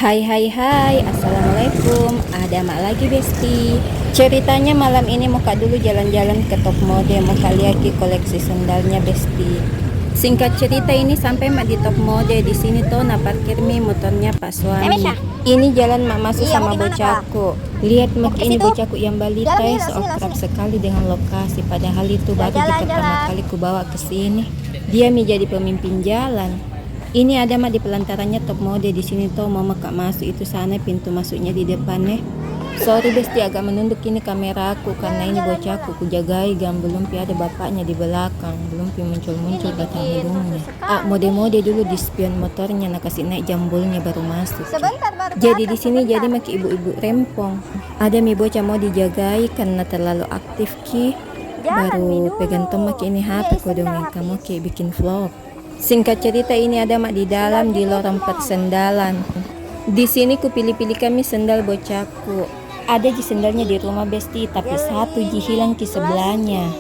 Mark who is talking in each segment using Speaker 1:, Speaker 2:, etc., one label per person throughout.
Speaker 1: Hai hai hai, assalamualaikum. Ada mak lagi besti. Ceritanya malam ini muka dulu jalan-jalan ke Top Mode, muka lihat koleksi sendalnya besti. Singkat cerita ini sampai mak di Top Mode, di sini tuh na parkir mi motornya pak suami. Ini jalan mak masuk sama bocahku. Lihat mak ini bocahku yang balita seakrab sekali dengan lokasi. Padahal itu baru di pertama kali ku bawa ke sini. Dia menjadi pemimpin jalan. Ini ada mak di pelantarannya Top Mode di sini tuh mau kak masuk itu sana pintu masuknya di depan Sorry besti agak menunduk ini kameraku karena ini bocahku ku jagai belum ada bapaknya di belakang, belum muncul batang hidungnya. Mode-mode dulu di spion motornya nak kasih naik jambulnya baru masuk. Jadi di sini jadi maki ibu-ibu rempong. Ada mi bocah mau dijagai karena terlalu aktif baru pegang tomak ini HP kodongnya kamu bikin vlog. Singkat cerita ini ada mak di dalam di lorong persendalan. Di sini ku pilih-pilih kami sendal bocahku. Ada di sendalnya di rumah besti tapi satu hilang di sebelahnya.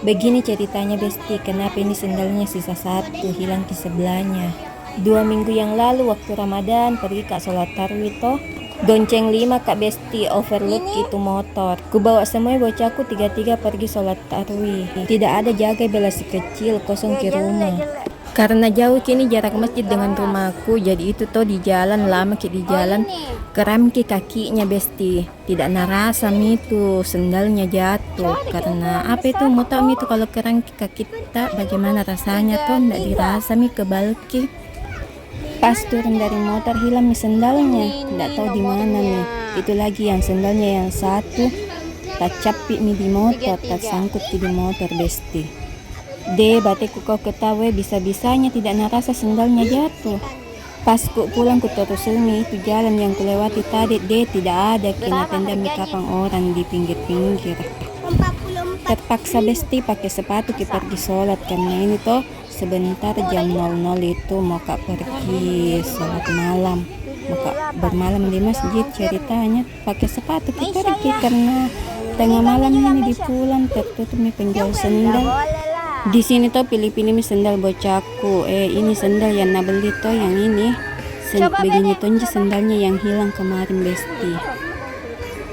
Speaker 1: Begini ceritanya besti, kenapa ini sendalnya sisa satu hilang di sebelahnya. 2 minggu yang lalu waktu Ramadan pergi kak sholat tarawih toh. Gonceng 5 kak besti overload itu motor. Ku bawa semua bocahku 3 pergi sholat tarawih. Tidak ada jaga bela si kecil kosong ke rumah. Karena jauh kini jarak masjid dengan rumahku, jadi itu toh di jalan lama di jalan keram kakinya besti. Tidak narasa itu sendalnya jatuh karena apa itu mau tahu itu kalau keram kaki kita bagaimana rasanya toh tidak dirasa kebalki. Pas turun dari motor hilang sendalnya, tidak tahu di mana Itu lagi yang sendalnya yang satu tak capik di motor, tak sangkut di motor besti. Bateku kau ketawa bisa-bisanya tidak narasa sendalnya jatuh. Pas ku pulang ku telusuri itu jalan yang kulewati tadi tidak ada kena tenda kapang orang di pinggir-pinggir. Terpaksa besti pakai sepatu pergi sholat karena ini toh sebentar jam 00 itu mau kak pergi sholat malam. Maka bermalam di masjid ceritanya pakai sepatu pergi karena tengah malam ini di pulang tertutup penjual sendal. Di sini tuh pilih-pilih sendal bocahku. Ini sendal yang nabeli tuh yang ini. Begini tuh sendalnya yang hilang kemarin besti.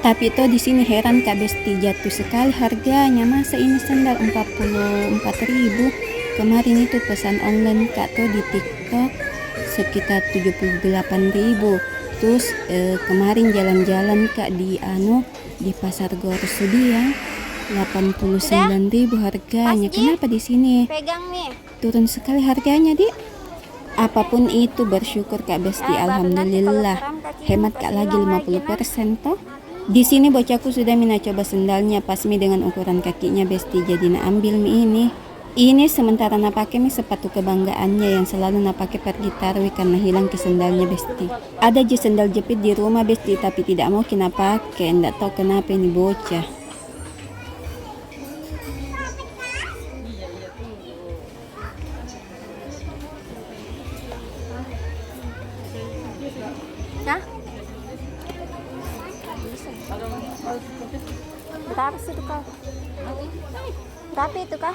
Speaker 1: Tapi tuh di sini heran kak besti jatuh sekali harganya. Masa ini sendal 44.000. Kemarin itu pesan online kak tuh di TikTok sekitar 78.000. Terus kemarin jalan-jalan kak di pasar Gorsudia 89.000 harganya. Kenapa di sini turun sekali harganya apapun itu bersyukur kak besti. Alhamdulillah hemat kak lagi 50% toh. Di sini bocahku sudah coba sendalnya pas dengan ukuran kakinya besti, jadi ambil ini sementara pakai sepatu kebanggaannya yang selalu pakai pergi tarawih karena hilang ke sendalnya besti. Ada sendal jepit di rumah besti tapi tidak mau kena pakai, enggak tahu kenapa ini bocah.
Speaker 2: Berapa sih itu kau? Tapi itu kah?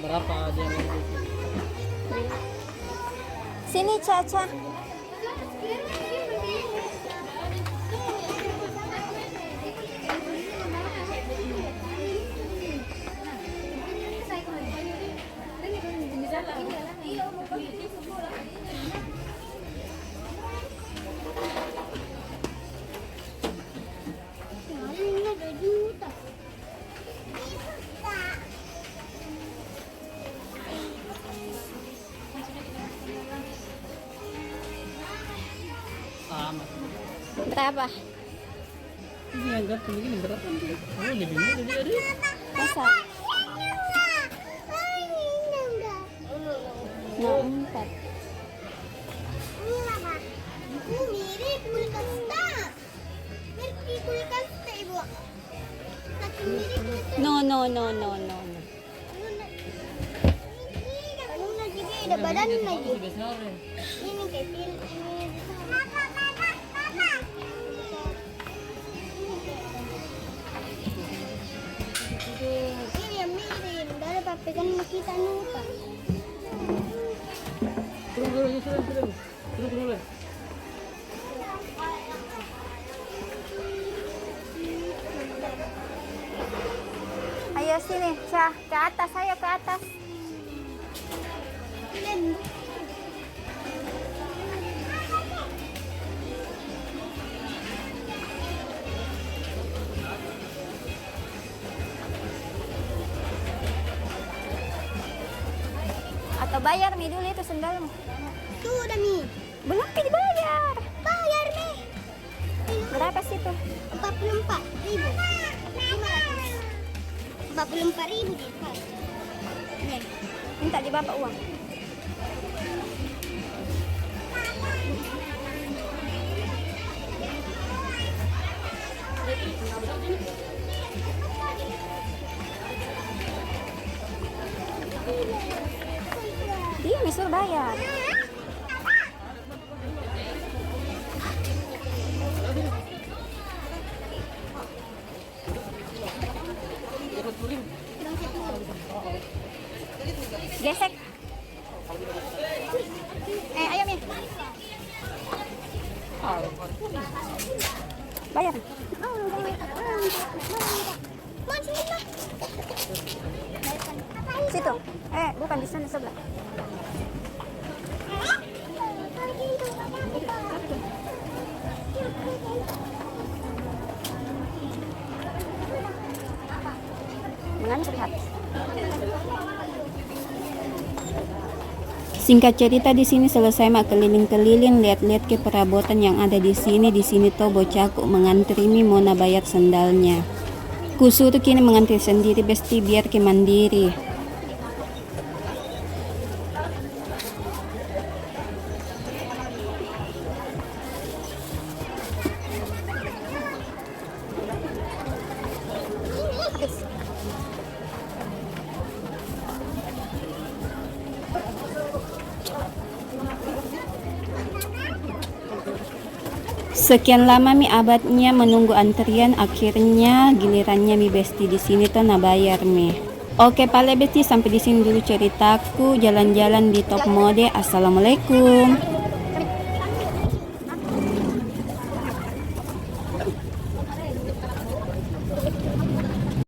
Speaker 3: Berapa dia?
Speaker 2: Sini Caca. Berapa?
Speaker 3: Ini yang ganteng ini berapa? Oh, lebih murah dari.
Speaker 2: Masa? Nah, 4.
Speaker 3: Mirip kulkas tak? Mirip kulkas tak ibu? Tapi mirip
Speaker 2: No, no, no, no, no. No.
Speaker 3: Ano na sige, ada badan lagi. Ini kayak pil ini. Papa. Ini yang mirip. Dari papi kan makita nupa.
Speaker 2: Ayo sini, Syah. Ke atas, ayo ke atas.
Speaker 3: Pilih.
Speaker 2: Atau bayar Mi dulu itu sendalmu.
Speaker 3: Tuh udah Mi.
Speaker 2: Belum Mi dibayar.
Speaker 3: Bayar Mi.
Speaker 2: Berapa sih itu?
Speaker 3: 44.000. 44.000 dia.
Speaker 2: Nih, minta di bapak uang. Dia misal bayar. Gesek. Ayo Mi. Bayar. Situ. Bukan di sana sebelah. Mengalir lihat.
Speaker 1: Singkat cerita di sini selesai mak keliling-keliling lihat-lihat ke perabotan yang ada di sini. Di sini tuh bocahku mengantri mi mau bayar sendalnya. Kusuruh kini mengantri sendiri besti biar ke mandiri. Sekian lama mi abadnya menunggu antrian, akhirnya gilirannya mi besti di sini tuh na bayar mi. Oke pale besti, sampai di sini dulu ceritaku jalan-jalan di Top Mode. Assalamualaikum.